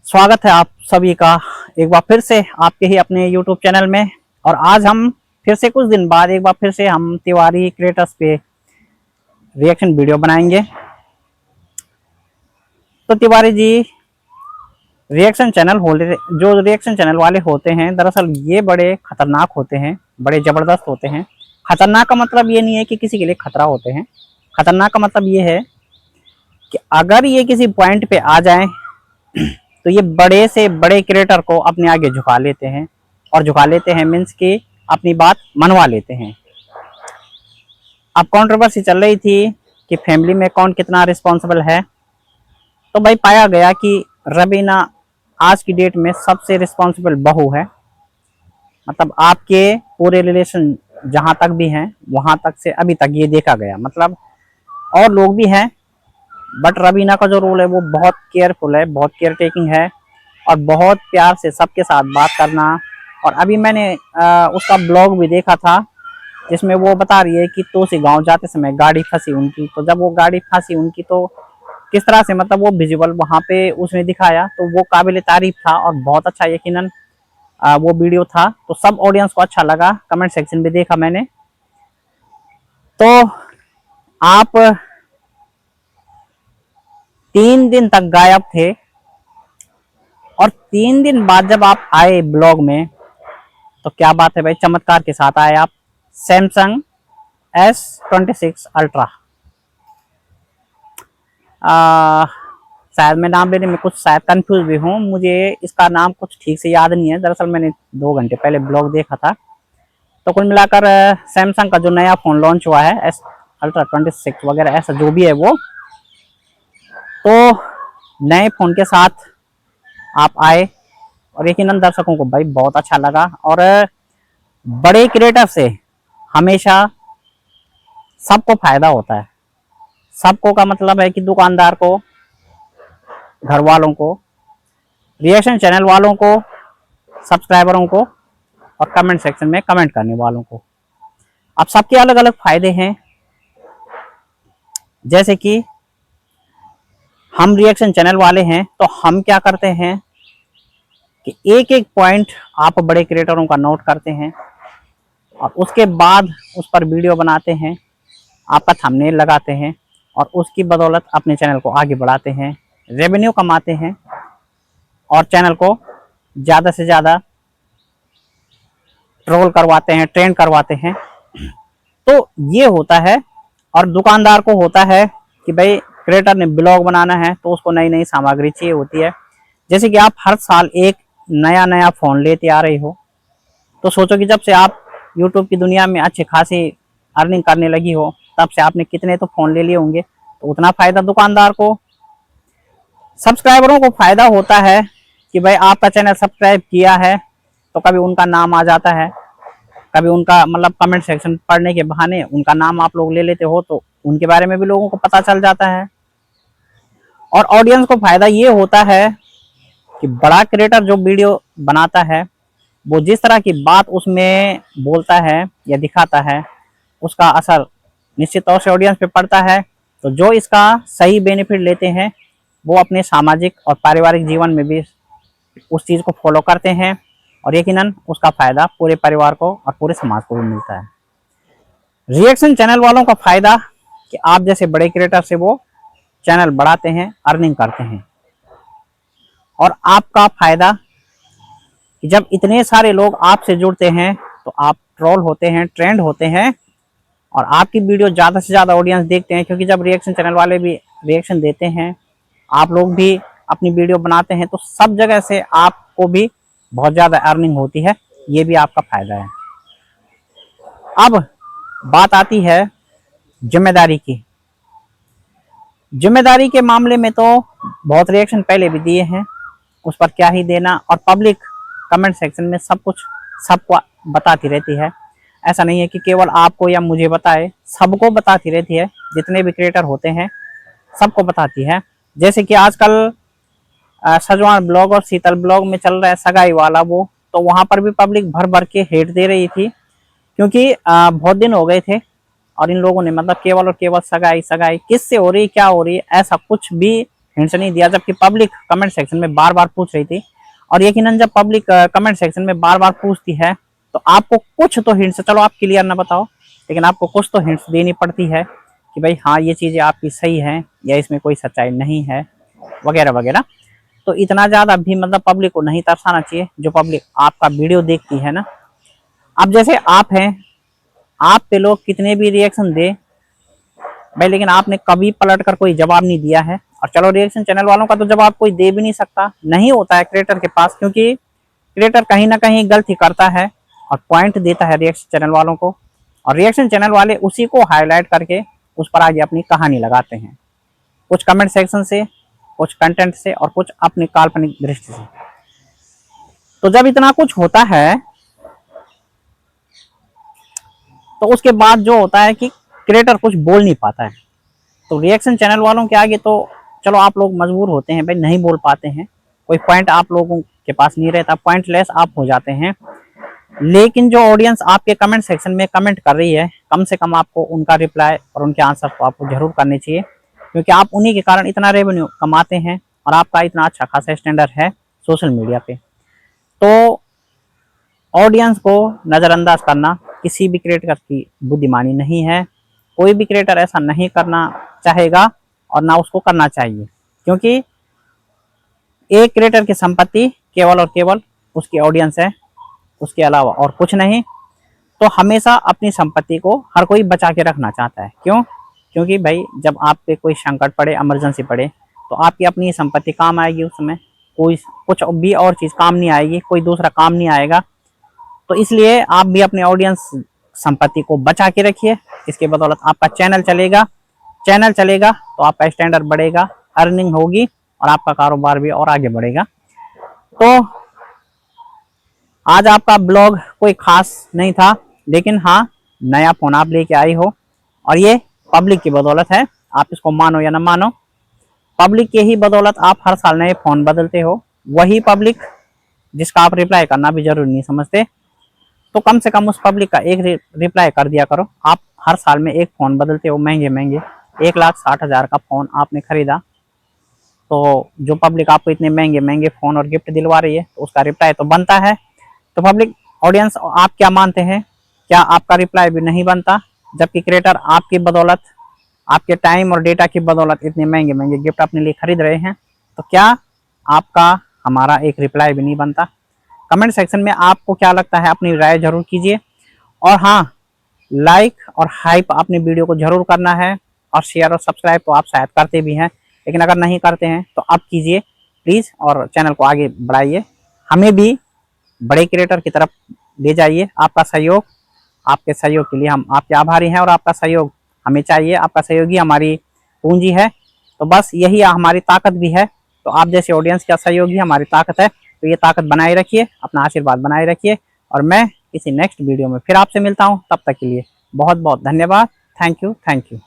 स्वागत है आप सभी का एक बार फिर से आपके ही अपने YouTube चैनल में। और आज हम फिर से कुछ दिन बाद एक बार फिर से हम तिवारी क्रिएटर्स पे रिएक्शन वीडियो बनाएंगे। तो तिवारी जी जो रिएक्शन चैनल वाले होते हैं, दरअसल ये बड़े खतरनाक होते हैं, बड़े जबरदस्त होते हैं। खतरनाक का मतलब ये नहीं है कि किसी के लिए खतरा होते हैं। खतरनाक का मतलब ये है कि अगर ये किसी पॉइंट पे आ जाएं तो ये बड़े से बड़े क्रिएटर को अपने आगे झुका लेते हैं। और झुका लेते हैं मीन्स कि अपनी बात मनवा लेते हैं। अब कंट्रोवर्सी चल रही थी कि फैमिली में कौन कितना रिस्पॉन्सिबल है। तो भाई पाया गया कि रवीना आज की डेट में सबसे रिस्पॉन्सिबल बहू है। मतलब आपके पूरे रिलेशन जहां तक भी हैं वहां तक से अभी तक ये देखा गया। मतलब और लोग भी हैं, बट रवीना का जो रोल है वो बहुत केयरफुल है, बहुत केयर टेकिंग है और बहुत प्यार से सबके साथ बात करना। और अभी मैंने उसका ब्लॉग भी देखा था जिसमें वो बता रही है कि तोसी गांव जाते समय गाड़ी फंसी उनकी। तो जब वो गाड़ी फंसी उनकी तो किस तरह से मतलब वो विजुअल वहां पे उसने दिखाया, तो वो काबिल तारीफ था और बहुत अच्छा यकीनन वो वीडियो था। तो सब ऑडियंस को अच्छा लगा, कमेंट सेक्शन भी देखा मैंने। तो आप 3 दिन तक गायब थे और 3 दिन बाद जब आप आए ब्लॉग में तो क्या बात है भाई, चमत्कार के साथ आए आप। Samsung S26 ultra. शायद मैं नाम लेने में कुछ शायद कंफ्यूज भी हूँ, मुझे इसका नाम कुछ ठीक से याद नहीं है। दरअसल मैंने 2 घंटे पहले ब्लॉग देखा था। तो कुल मिलाकर सैमसंग का जो नया फोन लॉन्च हुआ है S26 वगैरह ऐसा जो भी है वो, तो नए फोन के साथ आप आए और यकीनन दर्शकों को भाई बहुत अच्छा लगा। और बड़े क्रिएटर से हमेशा सबको फायदा होता है। सबको का मतलब है कि दुकानदार को, घर वालों को, रिएक्शन चैनल वालों को, सब्सक्राइबरों को और कमेंट सेक्शन में कमेंट करने वालों को। अब सबके अलग अलग फायदे हैं। जैसे कि हम रिएक्शन चैनल वाले हैं तो हम क्या करते हैं कि एक एक पॉइंट आप बड़े क्रिएटरों का नोट करते हैं और उसके बाद उस पर वीडियो बनाते हैं, आपका थंबनेल लगाते हैं और उसकी बदौलत अपने चैनल को आगे बढ़ाते हैं, रेवेन्यू कमाते हैं और चैनल को ज़्यादा से ज़्यादा ट्रोल करवाते हैं, ट्रेंड करवाते हैं। तो ये होता है। और दुकानदार को होता है कि भाई क्रिएटर ने ब्लॉग बनाना है तो उसको नई नई सामग्री चाहिए होती है। जैसे कि आप हर साल एक नया नया फ़ोन लेते आ रहे हो, तो सोचो कि जब से आप यूट्यूब की दुनिया में अच्छी खासी अर्निंग करने लगी हो तब से आपने कितने तो फ़ोन ले लिए होंगे। तो उतना फ़ायदा दुकानदार को। सब्सक्राइबरों को फ़ायदा होता है कि भाई आपका चैनल सब्सक्राइब किया है तो कभी उनका नाम आ जाता है, कभी उनका मतलब कमेंट सेक्शन पढ़ने के बहाने उनका नाम आप लोग ले लेते हो तो उनके बारे में भी लोगों को पता चल जाता है। और ऑडियंस को फायदा ये होता है कि बड़ा क्रिएटर जो वीडियो बनाता है वो जिस तरह की बात उसमें बोलता है या दिखाता है उसका असर निश्चित तौर से ऑडियंस पे पड़ता है। तो जो इसका सही बेनिफिट लेते हैं वो अपने सामाजिक और पारिवारिक जीवन में भी उस चीज़ को फॉलो करते हैं और यकीनन उसका फायदा पूरे परिवार को और पूरे समाज को भी मिलता है। रिएक्शन चैनल वालों का फायदा कि आप जैसे बड़े क्रिएटर से वो चैनल बढ़ाते हैं, अर्निंग करते हैं। और आपका फायदा कि जब इतने सारे लोग आपसे जुड़ते हैं तो आप ट्रोल होते हैं, ट्रेंड होते हैं और आपकी वीडियो ज़्यादा से ज़्यादा ऑडियंस देखते हैं। क्योंकि जब रिएक्शन चैनल वाले भी रिएक्शन देते हैं, आप लोग भी अपनी वीडियो बनाते हैं, तो सब जगह से आपको भी बहुत ज़्यादा अर्निंग होती है। ये भी आपका फायदा है। अब बात आती है जिम्मेदारी की। जिम्मेदारी के मामले में तो बहुत रिएक्शन पहले भी दिए हैं, उस पर क्या ही देना। और पब्लिक कमेंट सेक्शन में सब कुछ सबको बताती रहती है। ऐसा नहीं है कि केवल आपको या मुझे बताए, सबको बताती रहती है। जितने भी क्रिएटर होते हैं सबको बताती है। जैसे कि आजकल सजवान ब्लॉग और शीतल ब्लॉग में चल रहा है सगाई वाला वो, तो वहां पर भी पब्लिक भर भर के हेट दे रही थी। क्योंकि बहुत दिन हो गए थे और इन लोगों ने मतलब केवल और केवल सगाई सगाई किससे हो रही, क्या हो रही, ऐसा कुछ भी हिंट्स नहीं दिया, जबकि पब्लिक कमेंट सेक्शन में बार बार पूछ रही थी। और यकीनन जब पब्लिक कमेंट सेक्शन में बार बार पूछती है तो आपको कुछ तो हिंट्स, चलो आप क्लियर ना बताओ, लेकिन आपको कुछ तो हिंट्स देनी पड़ती है कि भाई हाँ ये चीज़ें आपकी सही हैं या इसमें कोई सच्चाई नहीं है, वगैरह वगैरह। तो इतना ज़्यादा भी मतलब पब्लिक को नहीं तरसाना चाहिए, जो पब्लिक आपका वीडियो देखती है ना। अब जैसे आप हैं, आप पे लोग कितने भी रिएक्शन दे भाई, लेकिन आपने कभी पलट कर कोई जवाब नहीं दिया है। और चलो रिएक्शन चैनल वालों का तो जवाब कोई दे भी नहीं सकता, नहीं होता है क्रिएटर के पास, क्योंकि क्रिएटर कहीं ना कहीं गलती करता है और पॉइंट देता है रिएक्शन चैनल वालों को, और रिएक्शन चैनल वाले उसी को हाईलाइट करके उस पर आगे अपनी कहानी लगाते हैं, कुछ कमेंट सेक्शन से, कुछ कंटेंट से, और कुछ अपनी काल्पनिक दृष्टि से। तो जब इतना कुछ होता है तो उसके बाद जो होता है कि क्रिएटर कुछ बोल नहीं पाता है। तो रिएक्शन चैनल वालों के आगे तो चलो आप लोग मजबूर होते हैं भाई, नहीं बोल पाते हैं, कोई पॉइंट आप लोगों के पास नहीं रहता, पॉइंटलेस आप हो जाते हैं। लेकिन जो ऑडियंस आपके कमेंट सेक्शन में कमेंट कर रही है, कम से कम आपको उनका रिप्लाई और उनके आंसर को आपको जरूर करने चाहिए, क्योंकि आप उन्हीं के कारण इतना रेवेन्यू कमाते हैं और आपका इतना अच्छा खासा स्टैंडर्ड है सोशल मीडिया पे। तो ऑडियंस को नज़रअंदाज करना किसी भी क्रिएटर की बुद्धिमानी नहीं है, कोई भी क्रिएटर ऐसा नहीं करना चाहेगा और ना उसको करना चाहिए, क्योंकि एक क्रिएटर की संपत्ति केवल और केवल उसकी ऑडियंस है, उसके अलावा और कुछ नहीं। तो हमेशा अपनी संपत्ति को हर कोई बचा के रखना चाहता है। क्यों? क्योंकि भाई जब आप पे कोई संकट पड़े, इमरजेंसी पड़े, तो आपकी अपनी संपत्ति काम आएगी उस समय, कोई कुछ भी और चीज़ काम नहीं आएगी, कोई दूसरा काम नहीं आएगा। तो इसलिए आप भी अपने ऑडियंस संपत्ति को बचा के रखिए, इसके बदौलत आपका चैनल चलेगा तो आपका स्टैंडर्ड बढ़ेगा, अर्निंग होगी और आपका कारोबार भी और आगे बढ़ेगा। तो आज आपका ब्लॉग कोई खास नहीं था, लेकिन हाँ नया फोन आप लेके आई हो और ये पब्लिक की बदौलत है, आप इसको मानो या ना मानो, पब्लिक के ही बदौलत आप हर साल नए फोन बदलते हो। वही पब्लिक जिसका आप रिप्लाई करना भी जरूरी नहीं समझते, तो कम से कम उस पब्लिक का एक रिप्लाई कर दिया करो। आप हर साल में एक फ़ोन बदलते हो, महंगे महंगे 1,60,000 का फ़ोन आपने खरीदा, तो जो पब्लिक आपको इतने महंगे महंगे फ़ोन और गिफ्ट दिलवा रही है, तो उसका रिप्लाई तो बनता है। तो पब्लिक ऑडियंस आप क्या मानते हैं, क्या आपका रिप्लाई भी नहीं बनता? जबकि क्रिएटर आपकी बदौलत, आपके टाइम और डेटा की बदौलत इतने महंगे महंगे गिफ्ट अपने लिए खरीद रहे हैं, तो क्या आपका हमारा एक रिप्लाई भी नहीं बनता? कमेंट सेक्शन में आपको क्या लगता है अपनी राय जरूर कीजिए। और हाँ, लाइक और हाइप अपनी वीडियो को जरूर करना है, और शेयर और सब्सक्राइब तो आप शायद करते भी हैं, लेकिन अगर नहीं करते हैं तो अब कीजिए प्लीज़, और चैनल को आगे बढ़ाइए, हमें भी बड़े क्रिएटर की तरफ ले जाइए। आपका सहयोग, आपके सहयोग के लिए हम आपके आभारी हैं, और आपका सहयोग हमें चाहिए, आपका सहयोग ही हमारी पूंजी है। तो बस यही हमारी ताकत भी है। तो आप जैसे ऑडियंस का सहयोग ही हमारी ताकत है। तो ये ताकत बनाए रखिए, अपना आशीर्वाद बनाए रखिए, और मैं किसी नेक्स्ट वीडियो में फिर आपसे मिलता हूँ। तब तक के लिए बहुत बहुत धन्यवाद। Thank you.